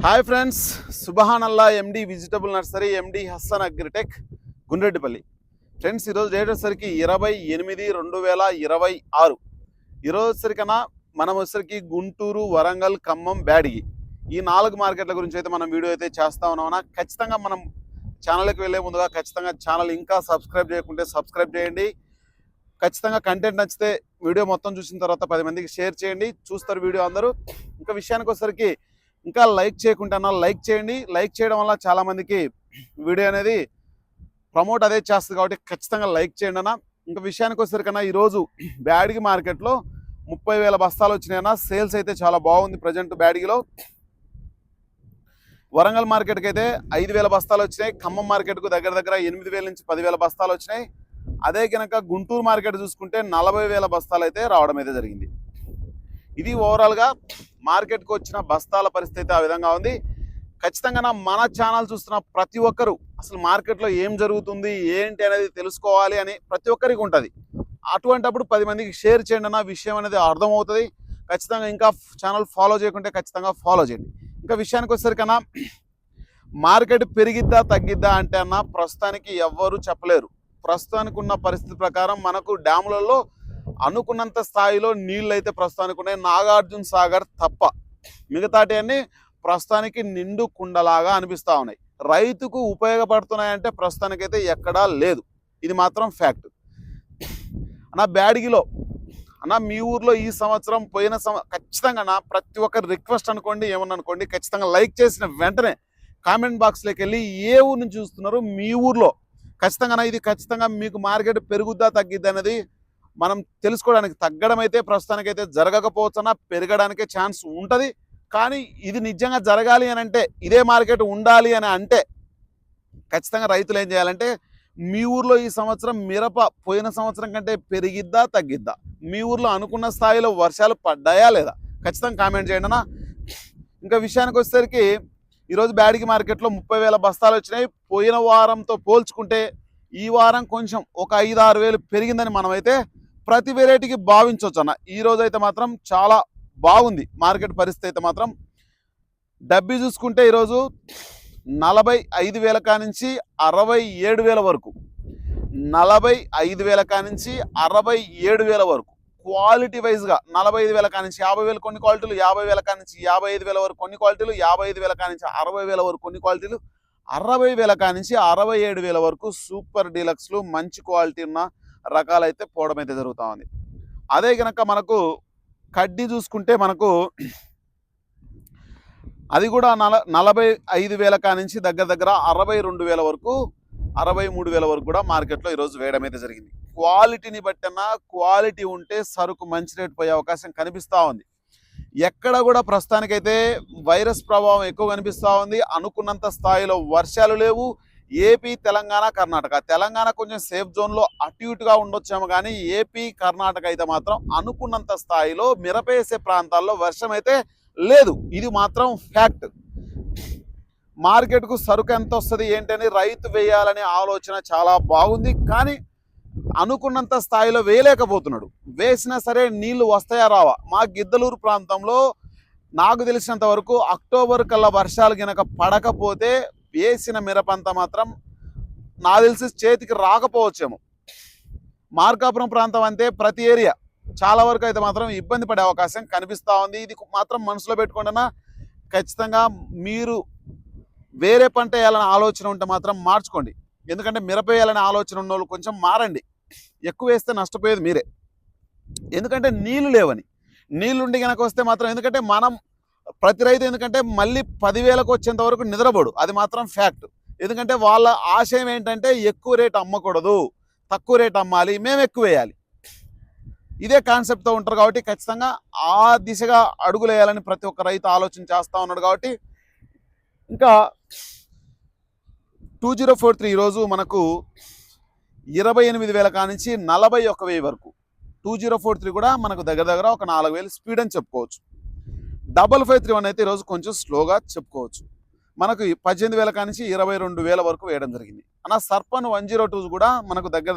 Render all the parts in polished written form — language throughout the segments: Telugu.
హాయ్ ఫ్రెండ్స్, సుబహానల్లా MD vegetable nursery, MD Hassan agritech, Gundreddipalli. Friends, ఈరోజు డేట్ వచ్చేసరికి 28/2026. ఈరోజు వచ్చేసరికన్నా మనం వచ్చేసరికి గుంటూరు, వరంగల్, ఖమ్మం, బ్యాడిగి ఈ 4 మార్కెట్ల గురించి అయితే మనం వీడియో అయితే చేస్తా ఉన్నామన్నా. ఖచ్చితంగా మనం ఛానల్కి వెళ్ళే ముందుగా ఖచ్చితంగా ఛానల్ ఇంకా సబ్స్క్రైబ్ చేయకుంటే సబ్స్క్రైబ్ చేయండి. ఖచ్చితంగా కంటెంట్ నచ్చితే వీడియో మొత్తం చూసిన తర్వాత 10 మందికి షేర్ చేయండి. చూస్తారు వీడియో అందరూ. ఇంకా విషయానికి వచ్చేసరికి ఇంకా లైక్ చేయకుంటున్నా లైక్ చేయండి. లైక్ చేయడం వల్ల చాలామందికి వీడియో అనేది ప్రమోట్ అదే చేస్తుంది కాబట్టి ఖచ్చితంగా లైక్ చేయండి అన్న. ఇంకా విషయానికి వచ్చేసరికన్నా ఈరోజు బ్యాడిగి మార్కెట్లో 30,000 బస్తాలు వచ్చినాయన్న. సేల్స్ అయితే చాలా బాగుంది ప్రజెంట్ బ్యాడిగిలో. వరంగల్ మార్కెట్కి అయితే 5,000 బస్తాలు వచ్చినాయి. ఖమ్మం మార్కెట్కు దగ్గర 8,000 నుంచి 10,000 బస్తాలు వచ్చినాయి. అదే కనుక గుంటూరు మార్కెట్ చూసుకుంటే 40,000 బస్తాలు అయితే రావడం అయితే జరిగింది. ఇది ఓవరాల్గా మార్కెట్కి వచ్చిన బస్తాల పరిస్థితి అయితే ఆ విధంగా ఉంది. ఖచ్చితంగా మన ఛానల్ చూస్తున్న ప్రతి ఒక్కరు అసలు మార్కెట్లో ఏం జరుగుతుంది ఏంటి అనేది తెలుసుకోవాలి అని ప్రతి ఒక్కరికి ఉంటుంది. అటువంటప్పుడు 10 మందికి షేర్ చేయండి అన్న, విషయం అనేది అర్థమవుతుంది. ఖచ్చితంగా ఇంకా ఛానల్ ఫాలో చేయకుంటే ఖచ్చితంగా ఫాలో చేయండి. ఇంకా విషయానికి వచ్చేసరికన్నా మార్కెట్ పెరిగిద్దా తగ్గిద్దా అంటే అన్న ప్రస్తుతానికి ఎవ్వరూ చెప్పలేరు. ప్రస్తుతానికి ఉన్న పరిస్థితి ప్రకారం మనకు డ్యాములలో అనుకున్నంత స్థాయిలో నీళ్ళు అయితే ప్రస్తుతానికి ఉన్నాయి. నాగార్జున సాగర్ తప్ప మిగతాటి అన్ని ప్రస్తుతానికి నిండు కుండలాగా అనిపిస్తూ ఉన్నాయి. రైతుకు ఉపయోగపడుతున్నాయంటే ప్రస్తుతానికైతే ఎక్కడా లేదు. ఇది మాత్రం ఫ్యాక్ట్ అన్న. బ్యాడిగిలో అన్న మీ ఊర్లో ఈ సంవత్సరం ఖచ్చితంగా ప్రతి ఒక్కరి రిక్వెస్ట్ అనుకోండి, ఏమన్నా అనుకోండి, ఖచ్చితంగా లైక్ చేసిన వెంటనే కామెంట్ బాక్స్లోకి వెళ్ళి ఏ ఊరు నుంచి చూస్తున్నారు మీ ఊర్లో ఖచ్చితంగా ఇది ఖచ్చితంగా మీకు మార్కెట్ పెరుగుద్దా తగ్గిద్దా అనేది మనం తెలుసుకోవడానికి. తగ్గడం అయితే ప్రస్తుతానికైతే జరగకపోవచ్చన్నా, పెరగడానికే ఛాన్స్ ఉంటుంది. కానీ ఇది నిజంగా జరగాలి అని అంటే, ఇదే మార్కెట్ ఉండాలి అని అంటే ఖచ్చితంగా రైతులు ఏం చేయాలంటే మీ ఊర్లో ఈ సంవత్సరం మిరప పోయిన సంవత్సరం కంటే పెరిగిద్దా తగ్గిద్దా, మీ ఊర్లో అనుకున్న స్థాయిలో వర్షాలు పడ్డాయా లేదా ఖచ్చితంగా కామెంట్ చేయండి అన్న. ఇంకా విషయానికి వచ్చేసరికి ఈరోజు బ్యాడిగి మార్కెట్లో 30,000 బస్తాలు వచ్చినాయి. పోయిన వారంతో పోల్చుకుంటే ఈ వారం కొంచెం ఒక 5-6 వేలు పెరిగిందని మనమైతే ప్రతి వెరైటీకి భావించవచ్చు అన్న. ఈరోజు అయితే మాత్రం చాలా బాగుంది మార్కెట్ పరిస్థితి అయితే మాత్రం. డబ్బీ చూసుకుంటే ఈరోజు 45,000 కానించి 67,000 వరకు, 45,000 కానించి 67,000 వరకు క్వాలిటీ వైజ్గా 45,000 కానించి 50,000 కొన్ని క్వాలిటీలు, 50,000 కానించి 55,000 వరకు కొన్ని క్వాలిటీలు, 55,000 కానించి 60,000 వరకు కొన్ని క్వాలిటీలు, 60,000 కానించి 67,000 వరకు సూపర్ డీలక్స్లు మంచి క్వాలిటీ ఉన్న రకాలైతే పోవడం అయితే జరుగుతూ ఉంది. అదే కనుక మనకు కడ్డీ చూసుకుంటే మనకు అది కూడా 45,000 కానించి దగ్గర 62,000 వరకు, 63,000 వరకు కూడా మార్కెట్లో ఈరోజు వేయడం అయితే జరిగింది. క్వాలిటీని బట్టన్నా క్వాలిటీ ఉంటే సరుకు మంచి రేటు పోయే అవకాశం కనిపిస్తూ ఉంది. ఎక్కడ కూడా ప్రస్తుతానికైతే వైరస్ ప్రభావం ఎక్కువ కనిపిస్తూ ఉంది. అనుకున్నంత స్థాయిలో వర్షాలు లేవు. ఏపీ, తెలంగాణ, కర్ణాటక. తెలంగాణ కొంచెం సేఫ్ జోన్లో అటు ఇటుగా ఉండొచ్చాము, కానీ ఏపీ, కర్ణాటక అయితే మాత్రం అనుకున్నంత స్థాయిలో మిరపేసే ప్రాంతాల్లో వర్షం అయితే లేదు. ఇది మాత్రం ఫ్యాక్ట్. మార్కెట్కు సరుకు ఎంత వస్తుంది ఏంటని రైతు వేయాలనే ఆలోచన చాలా బాగుంది, కానీ అనుకున్నంత స్థాయిలో వేయలేకపోతున్నాడు. వేసినా సరే నీళ్లు వస్తాయా రావా? మా గిద్దలూరు ప్రాంతంలో నాకు తెలిసినంత వరకు అక్టోబర్ కల్లా వర్షాలు గనక పడకపోతే వేసిన మిరపంతా మాత్రం నాకు తెలిసి చేతికి రాకపోవచ్చేమో. మార్కాపురం ప్రాంతం అంతే, ప్రతి ఏరియా చాలా వరకు అయితే మాత్రం ఇబ్బంది పడే అవకాశం కనిపిస్తూ ఉంది. ఇది మాత్రం మనసులో పెట్టుకుంటున్నా. ఖచ్చితంగా మీరు వేరే పంట వేయాలనే ఆలోచన ఉంటే మాత్రం మార్చుకోండి. ఎందుకంటే మిరప వేయాలనే ఆలోచన ఉన్న వాళ్ళు కొంచెం మారండి. ఎక్కువ వేస్తే నష్టపోయేది మీరే, ఎందుకంటే నీళ్లు లేవని. నీళ్ళుండి కనుక వస్తే మాత్రం, ఎందుకంటే మనం ప్రతి రైతు ఎందుకంటే మళ్ళీ 10,000కు వచ్చేంత వరకు నిద్రపోడు, అది మాత్రం ఫ్యాక్ట్. ఎందుకంటే వాళ్ళ ఆశయం ఏంటంటే ఎక్కువ రేటు అమ్మకూడదు, తక్కువ రేటు అమ్మాలి, మేము ఎక్కువ వేయాలి, ఇదే కాన్సెప్ట్తో ఉంటారు. కాబట్టి ఖచ్చితంగా ఆ దిశగా అడుగులు వేయాలని ప్రతి ఒక్క రైతు ఆలోచన చేస్తూ ఉన్నాడు. కాబట్టి ఇంకా 2043 ఈరోజు మనకు 28,000 కానించి 41,000 వరకు 2043 కూడా మనకు దగ్గర ఒక 4,000 స్పీడ్ అని చెప్పుకోవచ్చు. 5531 అయితే ఈరోజు కొంచెం స్లోగా చెప్పుకోవచ్చు. మనకు 18,000 కానించి 22,000 వరకు వేయడం జరిగింది అన్న. సర్పన్ 102 కూడా మనకు దగ్గర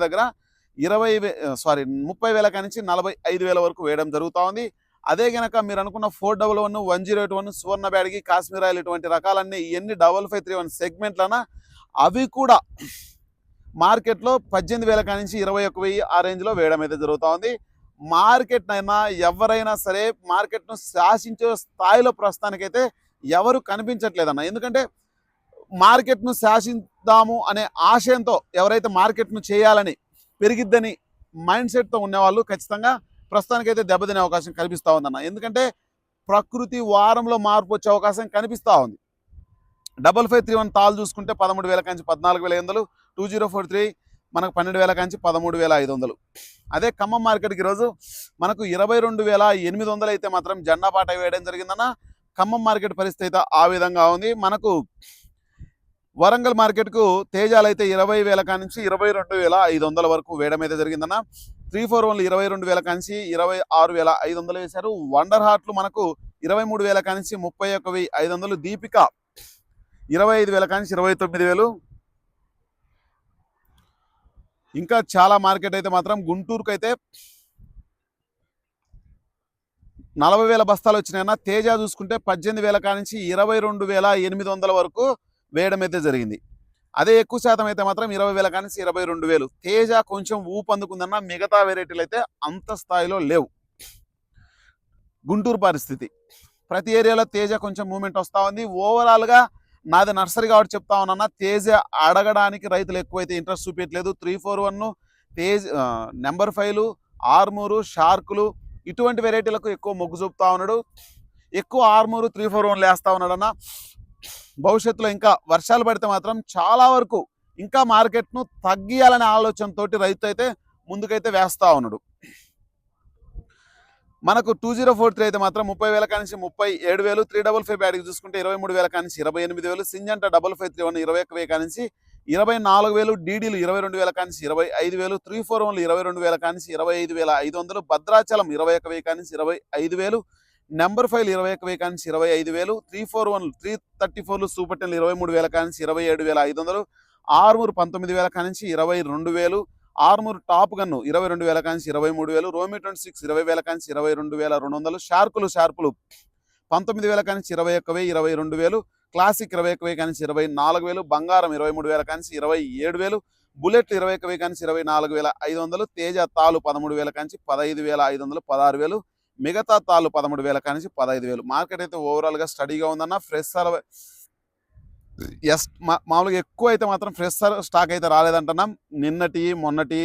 30,000 కానించి 45,000 వరకు వేయడం జరుగుతూ ఉంది. అదే గనక మీరు అనుకున్న 411, 1081, సువర్ణ బ్యాడ్గి, కాశ్మీర్ ఆయిల్ ఇటువంటి రకాలన్నీ ఎన్ని 5531 సెగ్మెంట్లన అవి కూడా మార్కెట్లో 18,000 కాడి నుంచి 21,000 ఆ రేంజ్లో వేయడం అయితే జరుగుతూ ఉంది. మార్కెట్ అయినా ఎవరైనా సరే మార్కెట్ను శాసించే స్థాయిలో ప్రస్తుతానికైతే ఎవరు కనిపించట్లేదన్న. ఎందుకంటే మార్కెట్ను శాసిద్దాము అనే ఆశయంతో ఎవరైతే మార్కెట్ను చేయాలని పెరిగిద్దని మైండ్ సెట్తో ఉన్నవాళ్ళు ఖచ్చితంగా ప్రస్తుతానికైతే దెబ్బతినే అవకాశం కనిపిస్తూ ఉందన్న. ఎందుకంటే ప్రకృతి వారంలో మార్పు వచ్చే అవకాశం కనిపిస్తూ ఉంది. 5531 తాళ్ళు చూసుకుంటే 13,000 కాంచి 14,500, 2043 మనకు 12,000 కాంచి 13,500. అదే ఖమ్మం మార్కెట్కి ఈరోజు మనకు 22,800 అయితే మాత్రం జెండా పాట వేయడం జరిగిందన్న. ఖమ్మం మార్కెట్ పరిస్థితి అయితే ఆ విధంగా ఉంది. మనకు వరంగల్ మార్కెట్కు తేజాలు అయితే 20,000 కాడి నుంచి 22,500 వరకు వేయడం అయితే జరిగిందన్న. 341 22,000 కాంచి 26,500 వేశారు. వండర్ హార్ట్లు మనకు 23,000 కాడి నుంచి 31,500. దీపిక 25,000 కాడి నుంచి 29,000. ఇంకా చాలా మార్కెట్ అయితే మాత్రం గుంటూరుకు అయితే 40,000 బస్తాలు వచ్చినాయన్న. తేజ చూసుకుంటే 18,000 కాడి నుంచి 22,800 వరకు వేయడం అయితే జరిగింది. అదే ఎక్కువ శాతం అయితే మాత్రం 20,000 కాడి నుంచి 22,000. తేజ కొంచెం ఊపందుకుందన్న. మిగతా వెరైటీలు అయితే అంత స్థాయిలో లేవు. గుంటూరు పరిస్థితి ప్రతి ఏరియాలో తేజ కొంచెం మూమెంట్ వస్తూ ఉంది. ఓవరాల్గా నాది నర్సరీ కాబట్టి చెప్తా ఉన్నాను, తేజ అడగడానికి రైతులు ఎక్కువైతే ఇంట్రెస్ట్ చూపించట్లేదు. 341 తేజ్ నెంబర్ 5 ఆర్మూరు షార్కులు ఇటువంటి వెరైటీలకు ఎక్కువ మొగ్గు చూపుతా ఉన్నాడు. ఎక్కువ ఆర్మూరు 341 వేస్తూ ఉన్నాడన్న. భవిష్యత్తులో ఇంకా వర్షాలు పడితే మాత్రం చాలా వరకు ఇంకా మార్కెట్ను తగ్గియాలనే ఆలోచనతో రైతు అయితే ముందుకైతే వేస్తూ ఉన్నాడు. మనకు 2043 అయితే మాత్రం 30,000 కాడి నుంచి 37,000. 355 బ్యాడ్కి చూసుకుంటే 23,000 కాడి నుంచి 28,000. సింజంట 5531 21,000 కాడి నుంచి 24,000. డీడీలు 22,000 కాడి నుంచి 25,000. 341 22,000 కాడి నుంచి 25,500. భద్రాచలం 21,000 కాడి నుంచి 25,000. నెంబర్ 5 21,000 కాడి నుంచి 25,000. 341 334 సూపర్ 10 23,000 కాడి నుంచి 27,500. ఆర్మూర్ 19,000 కాడి నుంచి 22,000. ఆర్మూర్ టాప్ గన్ను 22,000 కాడి నుంచి 23,000. రోమి 26 20,000 కాడి నుంచి 22,200. షార్కులు 19,000 కాడి నుంచి 21,000 22,000. క్లాసిక్ 21,000 కాడి నుంచి 24,000. బంగారం 23,000 కాడి నుంచి 27,000. బుల్లెట్ 21,000 కాడి నుంచి 24,500. తేజ తాలు 13,000 కాడి నుంచి 15,500 16,000. మిగతా తాళ్ళు 13,000 కాడి నుంచి 15,000. మార్కెట్ అయితే ఓవరాల్గా స్టడీగా ఉందన్న. ఫ్రెష్ మామూలుగా ఎక్కువ అయితే మాత్రం ఫ్రెష్ స్టాక్ అయితే రాలేదంటున్నాం. నిన్నటి మొన్నటి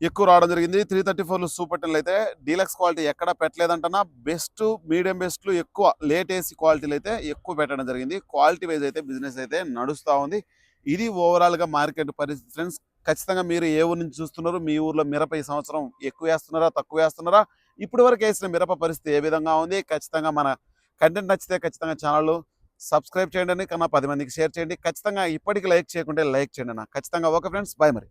ఎక్కువ రావడం జరిగింది. 334 సూపర్ 10 అయితే డీలక్స్ క్వాలిటీ ఎక్కడ పెట్టలేదంటున్నా. బెస్ట్ మీడియం బెస్ట్లు ఎక్కువ లేట్ ఏసీ క్వాలిటీలు అయితే ఎక్కువ పెట్టడం జరిగింది. క్వాలిటీ వైజ్ అయితే బిజినెస్ అయితే నడుస్తూ ఉంది. ఇది ఓవరాల్గా మార్కెట్ పరిస్థితి ఫ్రెండ్స్. ఖచ్చితంగా మీరు ఏ ఊరు నుంచి చూస్తున్నారు, మీ ఊర్లో మిరప ఈ సంవత్సరం ఎక్కువ వేస్తున్నారా తక్కువ వేస్తున్నారా, ఇప్పటి వరకు వేసిన మిరప పరిస్థితి ఏ విధంగా ఉంది? ఖచ్చితంగా మన కంటెంట్ నచ్చితే ఖచ్చితంగా ఛానల్ సబ్స్క్రైబ్ చేయండి, కన్నా 10 మందికి షేర్ చేయండి. ఖచ్చితంగా ఇప్పటికి లైక్ చేయకుంటే లైక్ చేయండి అన్న. ఖచ్చితంగా ఓకే ఫ్రెండ్స్, బాయ్ మరి.